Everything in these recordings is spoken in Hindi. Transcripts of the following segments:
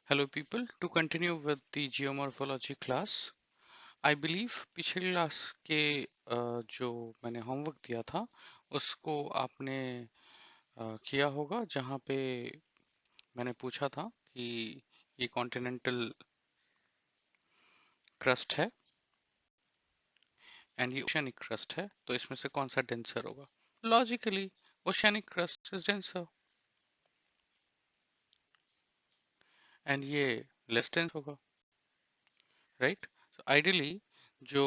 Hello people, to continue with the geomorphology class, I believe पिछली क्लास के जो मैंने होमवर्क दिया था उसको आपने किया होगा, जहाँ पे मैंने पूछा था कि ये कॉन्टिनेंटल क्रस्ट है एंड ये ओशियनिक क्रस्ट है, तो इसमें से कौन सा डेंसर होगा। Logically oceanic crust is denser and ये लेस डेंस होगा, राइट। सो आइडियली जो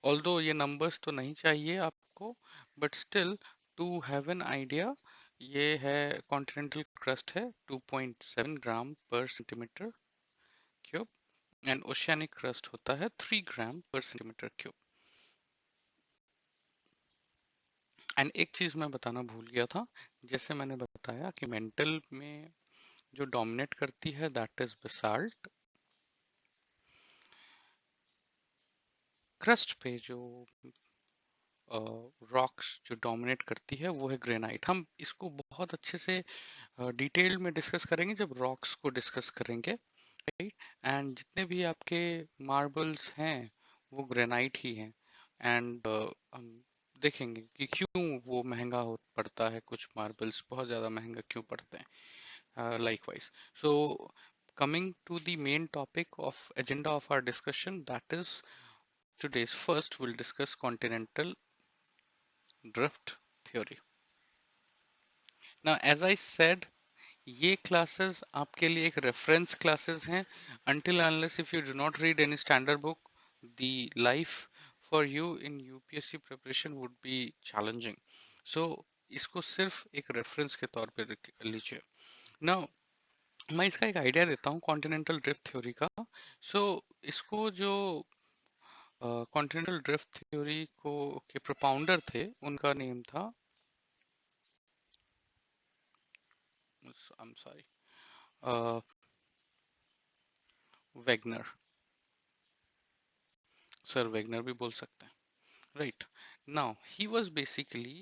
ऑल्दो ये नंबर्स तो नहीं चाहिए आपको, but still to have an idea, ये है कॉन्टिनेंटल क्रस्ट है 2.7 ग्राम पर centimetre cube and oceanic crust होता है 3 ग्राम पर सेंटीमीटर क्यूब। एंड एक चीज मैं बताना भूल गया था, जैसे मैंने बताया कि मेंटल में जो डोमिनेट करती है दैट इज बेसाल्ट, क्रस्ट पे जो रॉक्स जो डोमिनेट करती है वो है ग्रेनाइट। हम इसको बहुत अच्छे से डिटेल में डिस्कस करेंगे जब रॉक्स को डिस्कस करेंगे, राइट। एंड जितने भी आपके मार्बल्स हैं वो ग्रेनाइट ही हैं। एंड हम देखेंगे कि क्यों वो महंगा हो पड़ता है, कुछ मार्बल्स बहुत ज़्यादा महंगा क्यों पड़ते हैं। Likewise, so coming to the main topic of agenda of our discussion, that is today's first we'll discuss continental drift theory. Now as I said, ये क्लासेस आपके लिए एक रेफरेंस क्लासेस हैं। until unless if you do not read any standard book, the life for you in UPSC preparation would be challenging. So इसको सिर्फ एक रेफरेंस के तौर पे लीजिए। नाउ मैं इसका एक आइडिया देता हूँ कॉन्टिनेंटल ड्रिफ्ट थ्योरी का। सो इसको जो कॉन्टिनेंटल ड्रिफ्ट थ्योरी को के प्रोपाउंडर थे उनका नेम था, I am sorry, Wegener, sir Wegener भी बोल सकते हैं, right. Now he was basically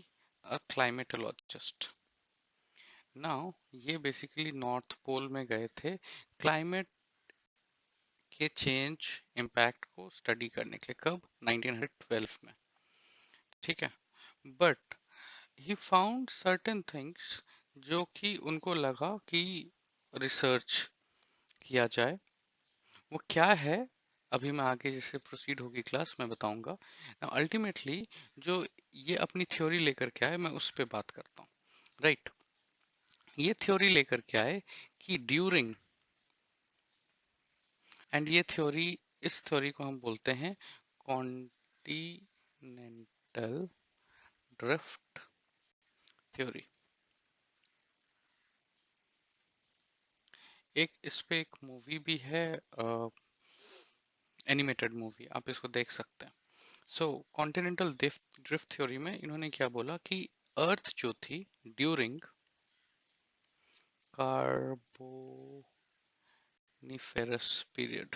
a climatologist. Now ये basically नॉर्थ पोल में गए थे क्लाइमेट के चेंज इम्पैक्ट को स्टडी करने के लिए। कब? 1912 में, ठीक है। But he found certain things जो कि उनको लगा कि रिसर्च किया जाए। वो क्या है, अभी मैं आगे जैसे प्रोसीड होगी क्लास मैं बताऊंगा। अल्टीमेटली जो ये अपनी थ्योरी लेकर के आए मैं उस पर बात करता हूँ, राइट। ये थ्योरी लेकर के आए कि ड्यूरिंग, एंड ये थ्योरी, इस थ्योरी को हम बोलते हैं कॉन्टिनेंटल ड्रिफ्ट थ्योरी। एक इस पे एक मूवी भी है, एनिमेटेड मूवी, आप इसको देख सकते हैं। सो कॉन्टिनेंटल ड्रिफ्ट थ्योरी में इन्होंने क्या बोला कि अर्थ जो थी ड्यूरिंग कार्बोनिफेरस पीरियड।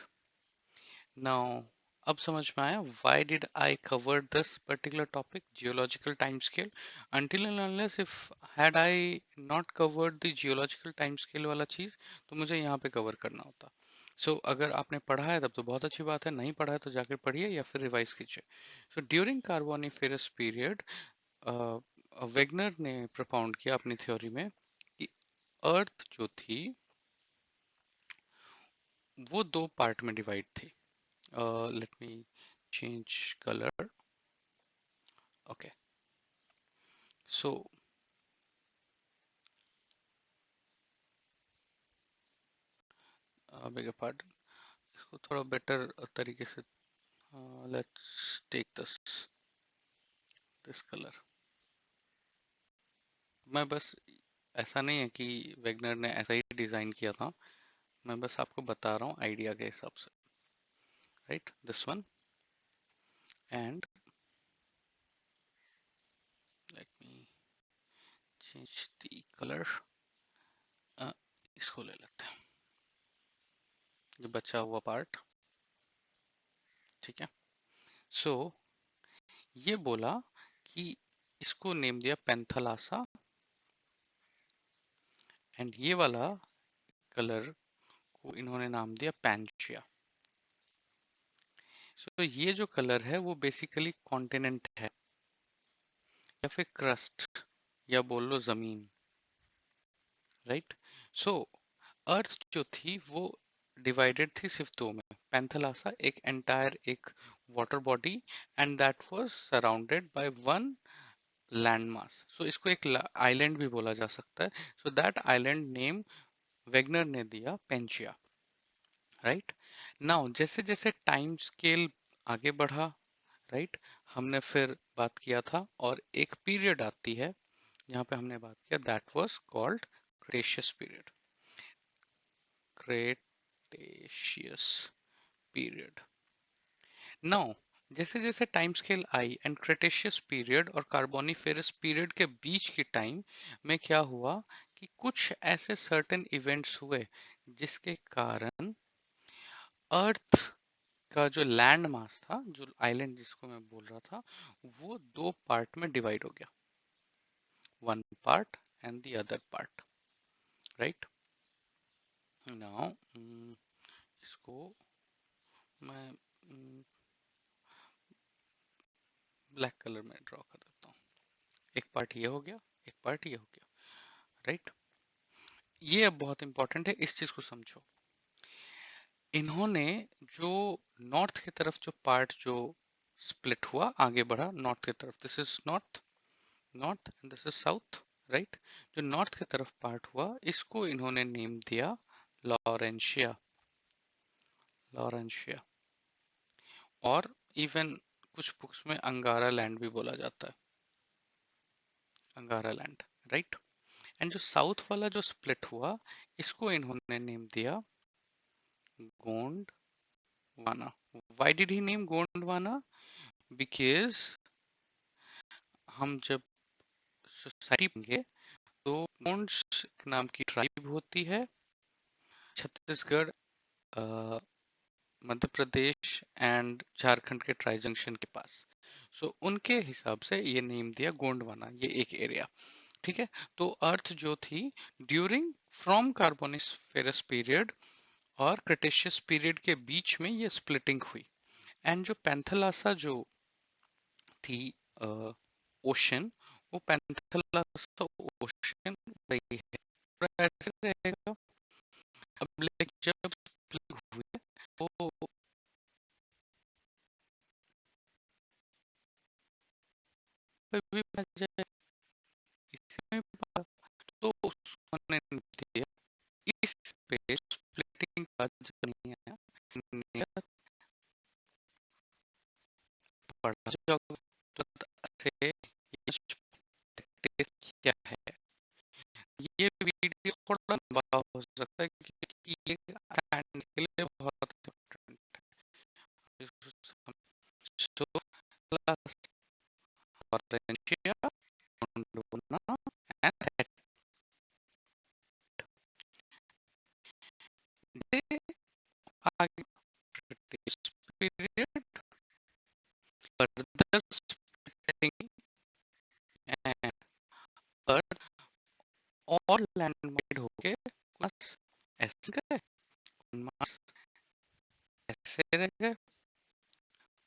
नाउ अब समझ में आया why did I cover this particular topic, geological time scale. until and unless if had I not covered the geological time scale वाला चीज, तो मुझे यहाँ पे कवर करना होता। अगर आपने पढ़ा है तब तो बहुत अच्छी बात है, नहीं पढ़ा है तो जाकर पढ़िए या फिर रिवाइज कीजिए। ड्यूरिंग कार्बोनिफेरस पीरियड वेगनर ने propound किया अपनी थ्योरी में कि अर्थ जो थी वो दो पार्ट में डिवाइड थी। Let me change colour, okay. So beg pardon, इसको थोड़ा बेटर तरीके से, लेट्स टेक दिस कलर। मैं बस, ऐसा नहीं है कि वेगनर ने ऐसा ही डिजाइन किया था, मैं बस आपको बता रहा हूँ आइडिया के हिसाब से, right. This one, and let me change the colour, इसको ले लेते हैं, जो बचा हुआ पार्ट, ठीक है। सो ये बोला कि इसको नेम दिया पेंथलासा, एंड ये वाला कलर को इन्होंने नाम दिया पैंजिया। सो ये जो कलर है वो बेसिकली कॉन्टिनेंट है या फिर क्रस्ट या बोल लो जमीन, राइट। सो अर्थ जो थी वो डिवाइडेड थी सिर्फ दो में, पैंथलासा एक एंटायर एक water body and that was surrounded by one land mass. So इसको एक आइलैंड भी बोला जा सकता है। So that island name Wegener ने दिया पेंचिया, राइट। नाउ जैसे जैसे टाइम स्केल आगे बढ़ा, राइट, हमने फिर बात किया था और एक पीरियड आती है यहाँ पे हमने बात किया that was called Cretaceous period, Cretaceous period. Now जैसे जैसे time scale I and Cretaceous period और कार्बोनिफेरस पीरियड के बीच की टाइम में क्या हुआ कि कुछ ऐसे सर्टेन इवेंट्स हुए जिसके कारण अर्थ का जो लैंड मास था, जो आइलैंड जिसको मैं बोल रहा था, वो दो पार्ट में डिवाइड हो गया, one part and the other part, right. Now इसको मैं ब्लैक कलर में ड्रॉ कर देता हूँ। एक पार्ट ये हो गया, एक पार्ट ये हो गया, राइट। ये अब बहुत इंपॉर्टेंट है, इस चीज को समझो। इन्होंने जो नॉर्थ की तरफ जो पार्ट जो स्प्लिट हुआ आगे बढ़ा नॉर्थ की तरफ, this is north, north and this is south, right. जो नॉर्थ की तरफ पार्ट हुआ इसको इन्होंने नेम दिया लॉरेंशिया, लॉरेंशिया। और इवन कुछ बुक्स में अंगारा लैंड भी बोला जाता है, अंगारा लैंड, राइट। एंड जो साउथ वाला जो स्प्लिट हुआ इसको इन्होंने नेम दिया Gondwana. Why did he name Gondwana? Because हम जब सोसाइटी बनेंगे तो गोंड्स नाम की ट्राइब होती है छत्तीसगढ़, मध्य प्रदेश एंड झारखंड के ट्राई जंक्शन के पास। सो उनके हिसाब से ये नेम दिया गोंडवाना, ये एक एरिया, ठीक है। तो अर्थ जो थी ड्यूरिंग फ्रॉम कार्बोनिफेरस पीरियड और क्रिटेशियस पीरियड के बीच में ये स्प्लिटिंग हुई। एंड जो पैंथलासा जो थी ओशन, वो पैंथलासा ओशन रही है, पूरा ऐसे रहेगा। अब लेकिन जब स्प्लिटिंग हुई है, तो कोई भी बच जाए, इसमें तो उसने दिया इस पे स्प्लिटिंग का जो नहीं आया, नियत पढ़ा जाओगे तो से ये टेस्ट क्या है। ये वीडियो थोड़ा लंबा हो सकता है क्योंकि ये understanding के लिए बहुत इम्पोर्टेंट है। So, class Laurentia, Gondwana, and that they are British period further spreading and earth और लैंडमाइड होके मास ऐसे गए, मास ऐसे रह गए,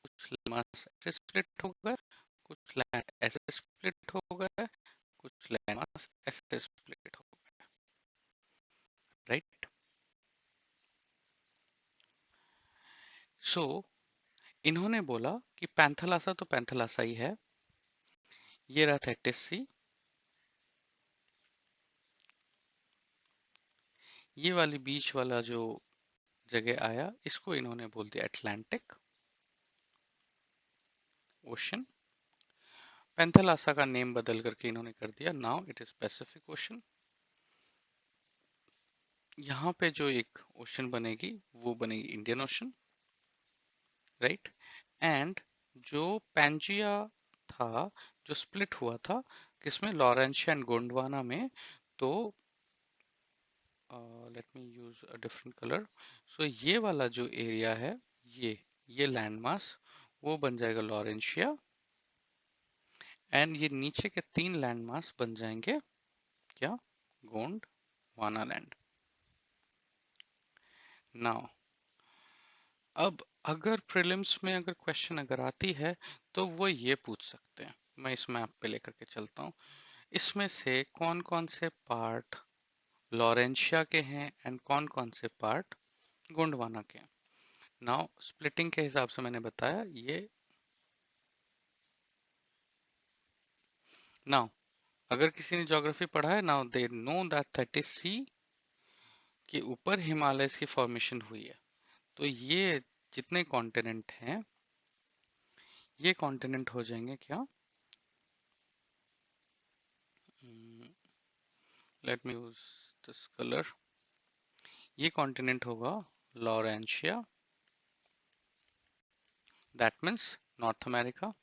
कुछ मास ऐसे स्प्लिट हो गए, कुछ लैंड ऐसे स्प्लिट हो गए, कुछ लैंड मास ऐसे स्प्लिट हो गए, राइट। सो इन्होंने बोला कि पैंथलासा तो पैंथलासा ही है, ये रहा थेटिसी, ये वाली बीच वाला जो जगह आया इसको इन्होंने बोल दिया अटलांटिक ओशन। पैंथलासा का नेम बदल करके इन्होंने कर दिया now it is Pacific ocean. यहाँ पे जो एक ओशन बनेगी वो बनेगी इंडियन ओशन, राइट। एंड जो पैंजिया था, जो स्प्लिट हुआ था किसमें, लॉरेंशिया एंड गोंडवाना में, तो let me use a different colour. So ये वाला जो एरिया है, ये लैंड मास वो बन जाएगा लॉरेंशिया एंड ये नीचे के तीन लैंड मास बन जाएंगे क्या, गोंडवाना लैंड। नाउ अब अगर प्रीलिम्स में अगर क्वेश्चन अगर आती है तो वो ये पूछ सकते हैं, मैं इस मैप पे लेकर के चलता हूँ, इसमें से कौन कौन से पार्ट लॉरेंशिया के हैं एंड कौन कौन से पार्ट गोंडवाना के हैं। नाउ स्प्लिटिंग के हिसाब से मैंने बताया ये। नाउ अगर किसी ने ज्योग्राफी पढ़ा है, now they know that 30 C के ऊपर हिमालय की फॉर्मेशन हुई है। तो ये जितने कॉन्टिनेंट हैं ये कॉन्टिनेंट हो जाएंगे क्या, let me use this colour, ये कॉन्टिनेंट होगा Laurentia, that means North America,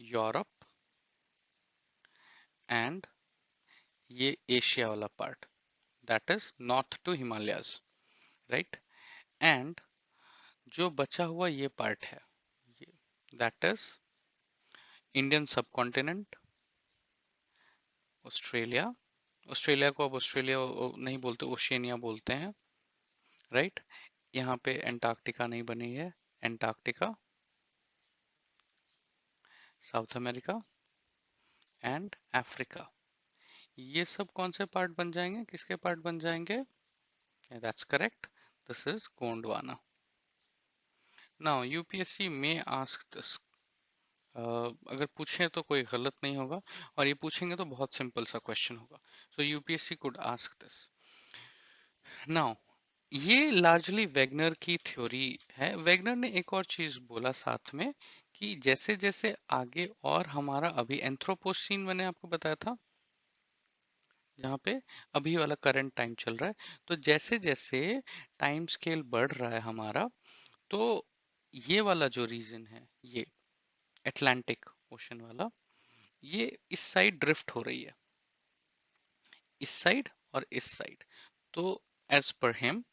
Europe and ये एशिया वाला part, that is north to Himalayas, right. And जो बचा हुआ ये पार्ट है ये, that is Indian subcontinent, Australia, Australia को अब ऑस्ट्रेलिया नहीं बोलते, ओशियनिया बोलते हैं, राइट। यहाँ पे एंटार्क्टिका नहीं बनी है, Antarctica, south America and Africa, ये सब कौन से पार्ट बन जाएंगे, किसके पार्ट बन जाएंगे, that's correct, this is Gondwana. Now UPSC में आस्क दिस, अगर पूछे तो कोई गलत नहीं होगा, और ये पूछेंगे तो बहुत सिंपल सा क्वेश्चन होगा, so UPSC could ask this. Now ये लार्जली वेगनर की थ्योरी है। वेगनर ने एक और चीज बोला साथ में कि जैसे जैसे आगे, और हमारा अभी एंथ्रोपोसीन मैंने आपको बताया था जहाँ पे अभी वाला करंट टाइम चल रहा है, तो जैसे जैसे टाइम स्केल बढ़ रहा है हमारा, तो ये वाला जो रीजन है ये अटलांटिक ओशन वाला, ये इस साइड ड्रिफ्ट हो रही है, इस साइड और इस साइड। तो एज पर हिम,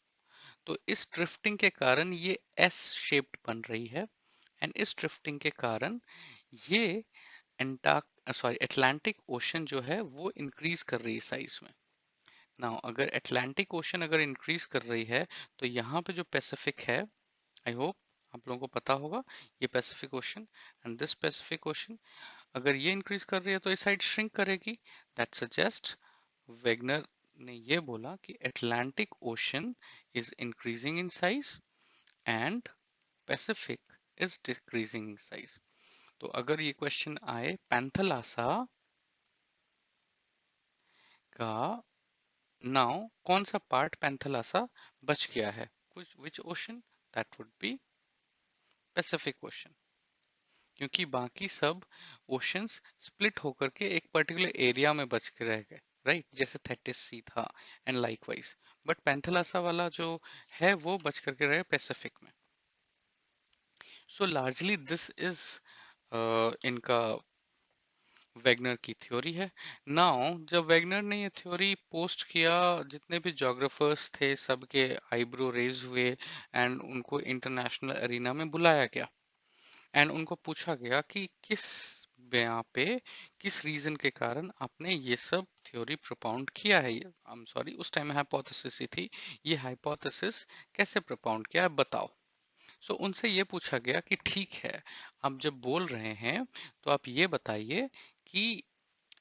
तो इस ड्रिफ्टिंग के कारण ये एस शेप्ड बन रही है, एंड इस ड्रिफ्टिंग के कारण ये अटलांटिक ओशन जो है वो इंक्रीज कर रही है साइज में। नाउ अगर अटलांटिक ओशन अगर इंक्रीज कर रही है, तो यहाँ पे जो पैसिफिक है, आई होप आप लोगों को पता होगा, ये Pacific ocean and this Pacific ocean, अगर ये इंक्रीज कर रही है तो इस साइड श्रिंक करेगी, दैट सजेस्ट, वेगनर ने ये बोला कि Atlantic ocean is increasing in size and Pacific is decreasing in size. तो अगर ये क्वेश्चन आए पैंथलासा का, नाउ कौन सा पार्ट पैंथलासा बच गया है, कुछ which ocean, that would be Pacific Ocean, क्योंकि बाकी सब ओशंस स्प्लिट होकर के एक पर्टिकुलर एरिया में बच के रह गए, राइट, जैसे थेटिस सी था एंड लाइकवाइज, बट पैंथलासा वाला जो है वो बच करके रहे पैसिफिक में। सो लार्जली दिस इज इनका वेगनर की थ्योरी है। नाउ जब वेगनर ने ये थ्योरी पोस्ट किया, जितने भी जोग्राफर्स थे सबके आईब्रो रेज हुए एंड उनको इंटरनेशनल अरीना में बुलाया गया, एंड उनको पूछा गया कि किस यहाँ पे किस रीजन के कारण आपने ये सब थ्योरी प्रोपाउंड किया है, ये आई एम सॉरी उस टाइम हाइपोथेसिस ही थी, ये हाइपोथेसिस कैसे प्रोपाउंड किया है बताओ। सो उनसे ये पूछा गया कि ठीक है, आप जब बोल रहे हैं तो आप ये बताइए कि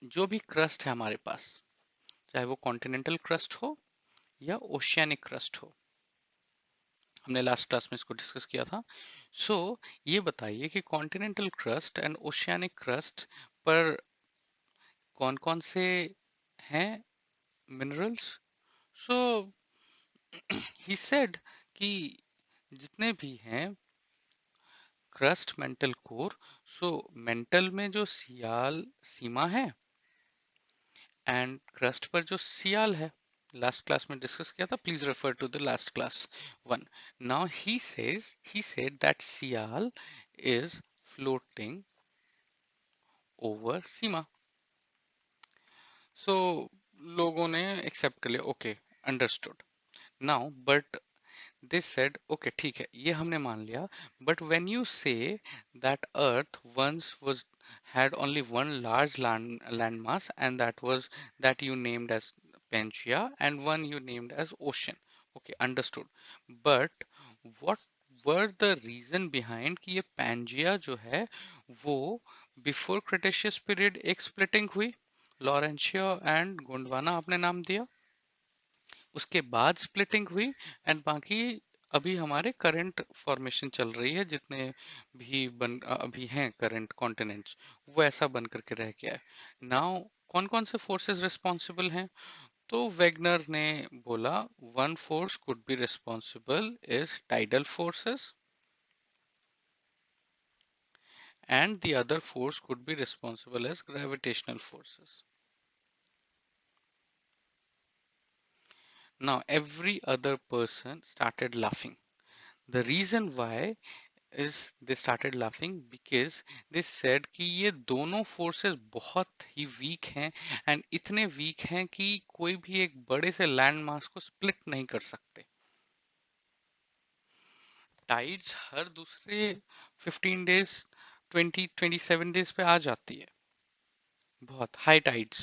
जो भी क्रस्ट है हमारे पास, चाहे वो कॉन्टिनेंटल क्रस्ट हो या ओशियानिक क्रस्ट हो, हमने लास्ट क्लास में इसको डिस्कस किया था। सो ये बताइए कि continental crust and oceanic crust पर कौन कौन से हैं मिनरल्स। सो ही सेड कि जितने भी हैं crust mantle core, so mental में जो सियाल सीमा है एंड क्रस्ट पर जो सियाल है, लास्ट क्लास में डिस्कस किया था, please refer to the last class one. Now he said that sial is floating over sima. So लोगों ने एक्सेप्ट कर लिया, okay understood. Now but they said okay ठीक है ये हमने मान लिया, but when you say that earth once was had only one large land mass and that was that you named as Pangaea and one you named as ocean, okay, understood. But what were the reason behind कि ये पैंजिया जो है वो बिफोर क्रिटेशियस पीरियड एक स्प्लिटिंग हुई, लॉरेंशिया एंड गोंडवाना आपने नाम दिया, उसके बाद स्प्लिटिंग हुई, एंड बाकी अभी हमारे करंट फॉर्मेशन चल रही है, जितने भी अभी हैं करंट कॉन्टिनेंट्स, वो ऐसा बन करके रह गया है। नाउ कौन कौन से फोर्सेस रिस्पॉन्सिबल हैं? तो वेगनर ने बोला one force could be responsible is tidal forces and the other force could be responsible as gravitational forces. Now every other person started laughing. The reason why is they started laughing because they said कि ये दोनों forces बहुत ही weak हैं, and इतने weak हैं कि कोई भी एक बड़े से land mass को split नहीं कर सकते। Tides हर दूसरे 15 days 27 days पे आ जाती है, बहुत high tides।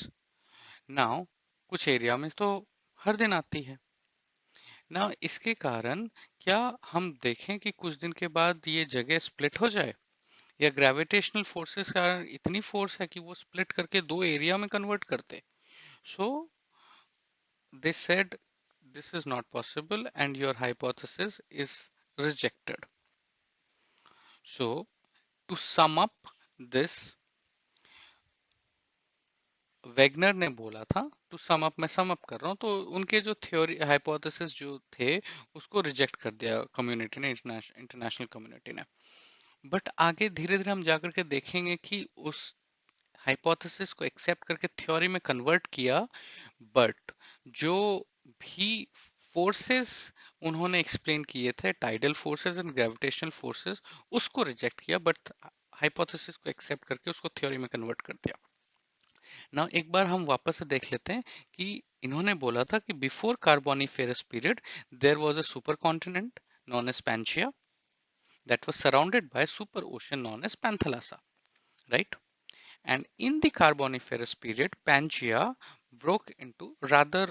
Now कुछ एरिया में तो हर दिन आती है ना। इसके कारण क्या हम देखें कि कुछ दिन के बाद ये जगह स्प्लिट हो जाए, या ग्रेविटेशनल फोर्सेस के कारण इतनी फोर्स है कि वो स्प्लिट करके दो एरिया में कन्वर्ट करते? So they said this is not possible and your hypothesis is rejected. So to sum up this, Wegener ने बोला था, टू सम अप, मैं सम अप कर रहा हूँ, तो उनके जो थ्योरी हाइपोथेसिस जो थे उसको रिजेक्ट कर दिया कम्युनिटी ने, इंटरनेशनल कम्युनिटी ने। बट आगे धीरे धीरे हम जाकर के देखेंगे कि उस हाइपोथेसिस को एक्सेप्ट करके थ्योरी में कन्वर्ट किया, बट जो भी फोर्सेस उन्होंने एक्सप्लेन किए थे, tidal forces and gravitational forces, उसको रिजेक्ट किया, बट हाइपोथेसिस को एक्सेप्ट करके उसको थ्योरी में कन्वर्ट कर दिया। ना एक बार हम वापस से देख लेते हैं कि इन्होंने बोला था कि before Carboniferous period there was a supercontinent known as Pangaea that was surrounded by super ocean known as Panthalassa, right? And in the Carboniferous period, Pangaea broke into, rather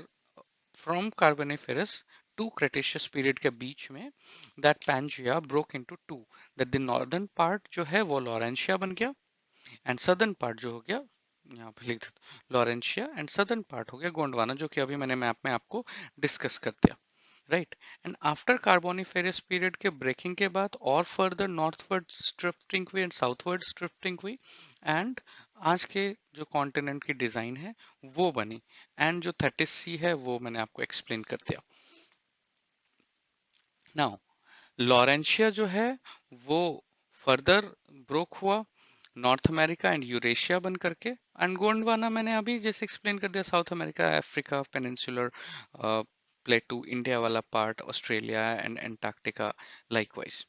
from Carboniferous to Cretaceous period के बीच में, that Pangaea broke into two, that the northern part जो है वो Laurentia बन गया, and southern part जो हो गया, यहाँ पे लिख देता लॉरेंशिया, एंड सदर्न पार्ट हो गया गोंडवाना, जो कि अभी मैंने मैप में आपको डिस्कस कर दिया, right. And after Carboniferous period के ब्रेकिंग के बाद और फर्दर नॉर्थवर्ड ड्रिफ्टिंग हुई एंड साउथवर्ड ड्रिफ्टिंग हुई, एंड आज के जो कॉन्टिनेंट की डिजाइन है वो बनी, एंड जो 30 है वो मैंने आपको एक्सप्लेन कर दिया। नाउ लॉरेंशिया जो है वो फर्दर ब्रोक हुआ नॉर्थ अमेरिका एंड यूरेशिया बन करके, एंड गोंडवाना मैंने अभी जैसे एक्सप्लेन कर दिया, South America, Africa, peninsular plateau, India वाला part, Australia and Antarctica likewise.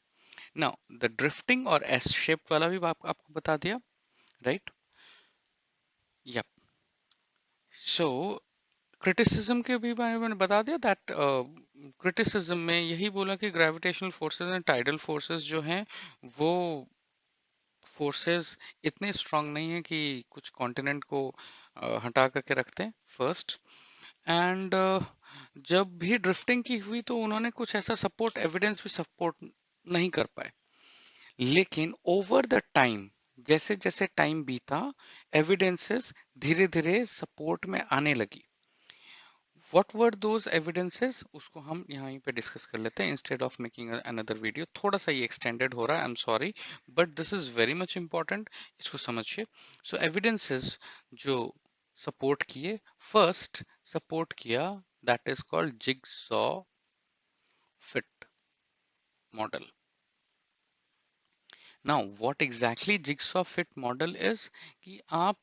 Now the drifting और एस शेप वाला भी आपको बता दिया, राइट। यप। सो क्रिटिसिज्म के भी बारे में मैंने बता दिया, दैट क्रिटिसिज्म में यही बोला कि gravitational forces and tidal forces जो हैं वो फोर्सेस इतने स्ट्रांग नहीं है कि कुछ कॉन्टिनेंट को हटा करके रखते हैं, फर्स्ट। एंड जब भी ड्रिफ्टिंग की हुई तो उन्होंने कुछ ऐसा सपोर्ट एविडेंस भी सपोर्ट नहीं कर पाए, लेकिन ओवर द टाइम, जैसे जैसे टाइम बीता, एविडेंसेस धीरे धीरे सपोर्ट में आने लगी। What were those evidences, उसको हम यहाँ पे डिस्कस कर लेते हैं instead of making another video। थोड़ा सा ये extended हो रहा है, I'm sorry, but this is very much important, इसको समझिए। So evidences जो support किए, first support किया, that is called jigsaw fit model। Now what exactly jigsaw fit model is कि आप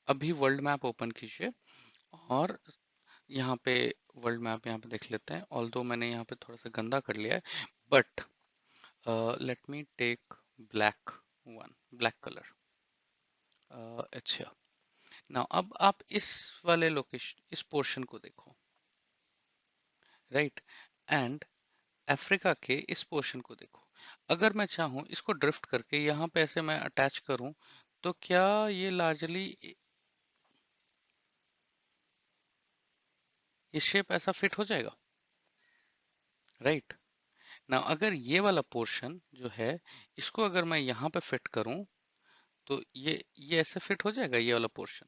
अभी वर्ल्ड मैप ओपन कीजिए और यहाँ पे वर्ल्ड मैप यहाँ पे देख लेते हैं, ऑल्दो मैंने यहाँ पे थोड़ा सा गंदा कर लिया है, but let me take black one, black colour. अच्छा, नाउ अब आप इस वाले लोकेशन, इस पोर्शन को देखो, राइट, एंड अफ्रीका के इस पोर्शन को देखो। अगर मैं चाहूँ इसको ड्रिफ्ट करके यहाँ पे ऐसे मैं अटैच करूँ, तो क्या ये लार्जली ये शेप ऐसा फिट हो जाएगा? राइट। ना अगर ये वाला पोर्शन जो है, इसको अगर मैं यहाँ पे फिट करूं, तो ये ऐसे फिट हो जाएगा ये वाला portion.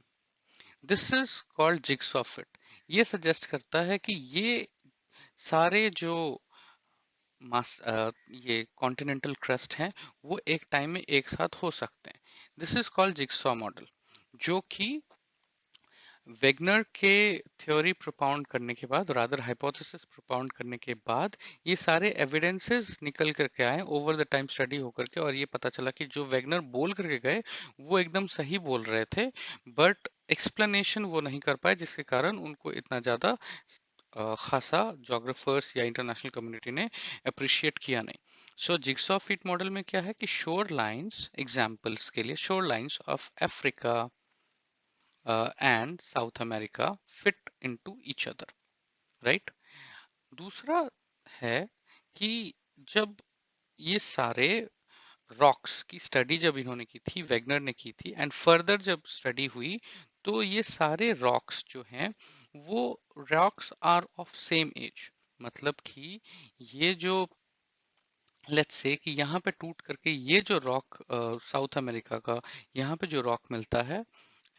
This is called jigsaw fit. ये सजेस्ट करता है कि ये सारे जो ये कॉन्टिनेंटल क्रस्ट हैं, वो एक टाइम में एक साथ हो सकते हैं। This is called jigsaw model, जो कि वेगनर के थ्योरी प्रोपाउंड करने के बाद, रादर हाइपोथेसिस प्रोपाउंड करने के बाद, ये सारे एविडेंसेस निकल करके आए ओवर द टाइम स्टडी होकर के, और ये पता चला कि जो वेगनर बोल करके गए वो एकदम सही बोल रहे थे, बट एक्सप्लेनेशन वो नहीं कर पाए, जिसके कारण उनको इतना ज्यादा खासा जोग्राफर्स या इंटरनेशनल कम्युनिटी ने अप्रिशिएट किया नहीं। सो जिग्सॉ फिट मॉडल में क्या है कि शोर लाइंस, एग्जांपल्स के लिए शोर lines of Africa and south America fit into each other, right. दूसरा है कि जब ये सारे रॉक्स की स्टडी जब इन्होंने की थी, वेगनर ने की थी, एंड फर्दर जब स्टडी हुई, तो ये सारे रॉक्स जो हैं, वो rocks are of same age. मतलब कि ये जो, लेट्स से कि यहाँ पे टूट करके ये जो रॉक साउथ अमेरिका का, यहाँ पे जो रॉक मिलता है,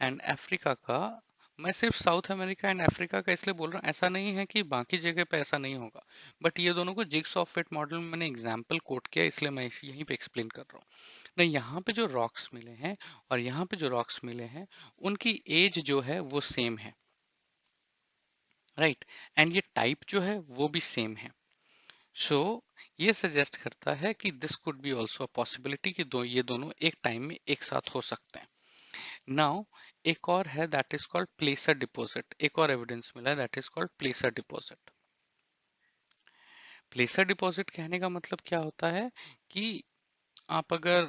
एंड अफ्रीका का, मैं सिर्फ साउथ अमेरिका एंड अफ्रीका का इसलिए बोल रहा हूँ, ऐसा नहीं है कि बाकी जगह पे ऐसा नहीं होगा, बट ये दोनों को जिग्स ऑफ फिट मॉडल में मैंने एग्जांपल कोट किया, इसलिए मैं यहीं पे एक्सप्लेन कर रहा हूँ। नहीं, यहाँ पे जो रॉक्स मिले हैं और यहाँ पे जो रॉक्स मिले हैं, उनकी एज जो है वो सेम है, राइट। एंड ये टाइप जो है वो भी सेम है। सो ये सजेस्ट करता है कि this could be also a possibility कि ये दोनों एक टाइम में एक साथ हो सकते हैं। नाउ एक और है, दैट इज कॉल्ड प्लेसर डिपॉजिट। एक और एविडेंस मिला है, that is called प्लेसर deposit. प्लेसर deposit कहने का मतलब क्या होता है कि आप अगर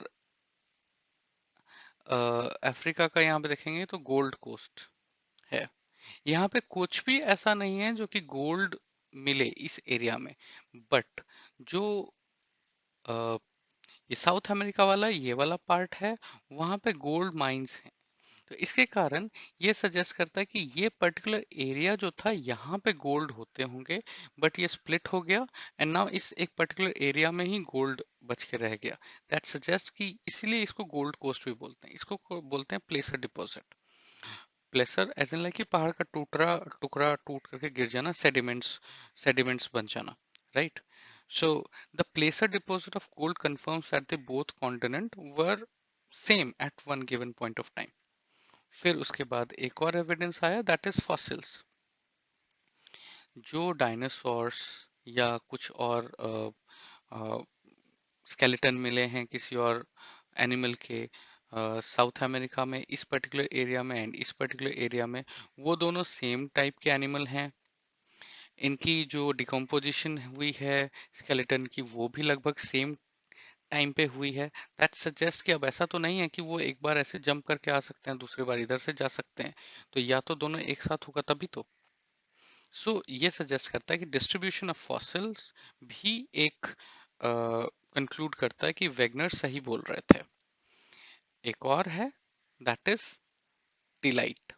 अफ्रीका का यहाँ पे देखेंगे तो गोल्ड कोस्ट है, यहाँ पे कुछ भी ऐसा नहीं है जो कि गोल्ड मिले इस एरिया में, बट जो ये साउथ अमेरिका वाला ये वाला पार्ट है, वहां पे गोल्ड माइंस हैं। तो इसके कारण ये सजेस्ट करता है कि ये पर्टिकुलर एरिया जो था यहाँ पे गोल्ड होते होंगे, बट ये स्प्लिट हो गया, एंड नाउ इस एक पर्टिकुलर एरिया में ही गोल्ड बच के रह गया। दैट सजेस्ट कि इसीलिए इसको गोल्ड कोस्ट भी बोलते हैं, इसको बोलते हैं placer deposit. Placer as in like कि पहाड़ का टूटरा टुकड़ा टूट करके गिर जाना, सेडिमेंट्स बन जाना, right. So the placer deposit of gold confirms that the both continent were same at one given point of time. फिर उसके बाद एक और एविडेंस आया, दैट इज फॉसिल्स। जो डायनासोर्स या कुछ और स्केलेटन मिले हैं किसी और एनिमल के, साउथ अमेरिका में इस पर्टिकुलर एरिया में एंड इस पर्टिकुलर एरिया में, वो दोनों सेम टाइप के एनिमल हैं। इनकी जो डिकम्पोजिशन हुई है स्केलेटन की, वो भी लगभग सेम टाइम पे हुई है। दैट सजेस्ट कि अब ऐसा तो नहीं है कि वो एक बार ऐसे जंप करके आ सकते हैं, दूसरी बार इधर से जा सकते हैं, तो या तो दोनों एक साथ होगा तभी तो। सो ये सजेस्ट करता है कि डिस्ट्रीब्यूशन ऑफ फॉसिल्स भी एक कंक्लूड करता है कि वेगनर सही बोल रहे थे। एक और है, दैट इज टिलाइट।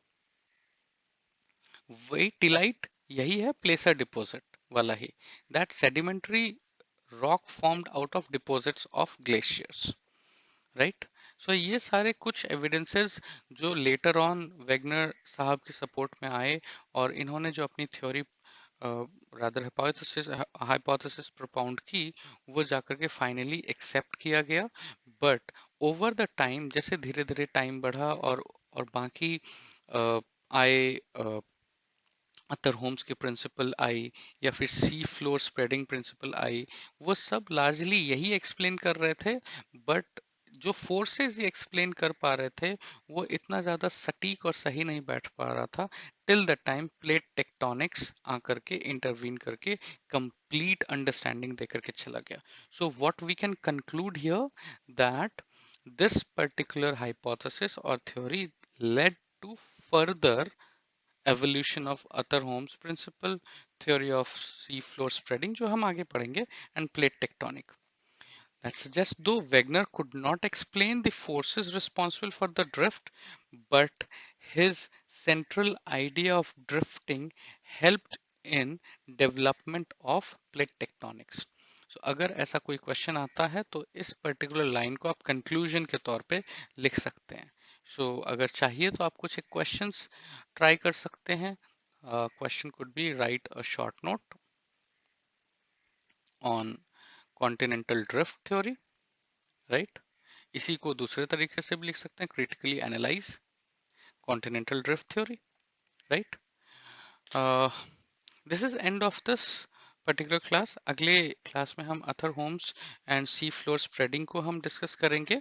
वही टिलाइट यही है प्लेसर डिपॉजिट वाला ही, that sedimentary rock formed out of deposits of glaciers, right. So ये सारे कुछ एविडेंसेस जो लेटर ऑन वेगनर साहब के सपोर्ट में आए, और इन्होंने जो अपनी थ्योरी रादर हाइपोथेसिस प्रोपाउंड की, वो जाकर के फाइनली एक्सेप्ट किया गया। बट ओवर द टाइम, जैसे धीरे धीरे टाइम बढ़ा और बाकी आए, अतर होम्स की प्रिंसिपल आई, या फिर सी फ्लोर स्प्रेडिंग प्रिंसिपल आई, वो सब लार्जली यही एक्सप्लेन कर रहे थे, बट जो फोर्सेस ये एक्सप्लेन कर पा रहे थे, वो इतना ज्यादा सटीक और सही नहीं बैठ पा रहा था, till the time plate tectonics आकर के इंटरवीन करके कंप्लीट अंडरस्टैंडिंग दे करके चला गया। So what we can conclude here, that this particular hypothesis और theory led to further evolution of Atherholm's principle, theory of sea floor spreading, जो हम आगे पढ़ेंगे, and plate tectonic. That suggests though Wegener could not explain the forces responsible for the drift, but his central idea of drifting helped in development of plate tectonics. So अगर ऐसा कोई क्वेश्चन आता है तो इस पर्टिकुलर लाइन को आप कंक्लूजन के तौर पे लिख सकते हैं. So अगर चाहिए तो आप कुछ एक क्वेश्चंस ट्राई कर सकते हैं. Question could be write a short note on continental drift theory, right? इसी को दूसरे तरीके से भी लिख सकते हैं, critically analyze continental drift theory, right? This is end of this particular class. अगले क्लास में हम Arthur Holmes and sea floor spreading को हम डिस्कस करेंगे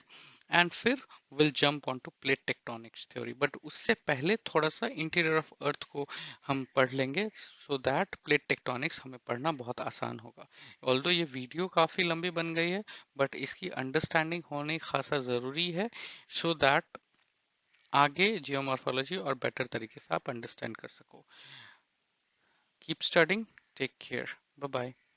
एंड फिर will jump on to plate tectonics theory. But उससे पहले थोड़ा सा इंटीरियर ऑफ अर्थ को हम पढ़ लेंगे सो दैट प्लेट टेक्टोनिक्स हमें पढ़ना बहुत आसान होगा. ऑल्दो ये वीडियो काफ़ी लंबी बन गई है बट इसकी अंडरस्टैंडिंग होनी खासा ज़रूरी है सो दैट आगे जियोमॉर्फोलॉजी और बेटर तरीके से आप अंडरस्टैंड कर सको. Keep studying. Take care. Bye bye.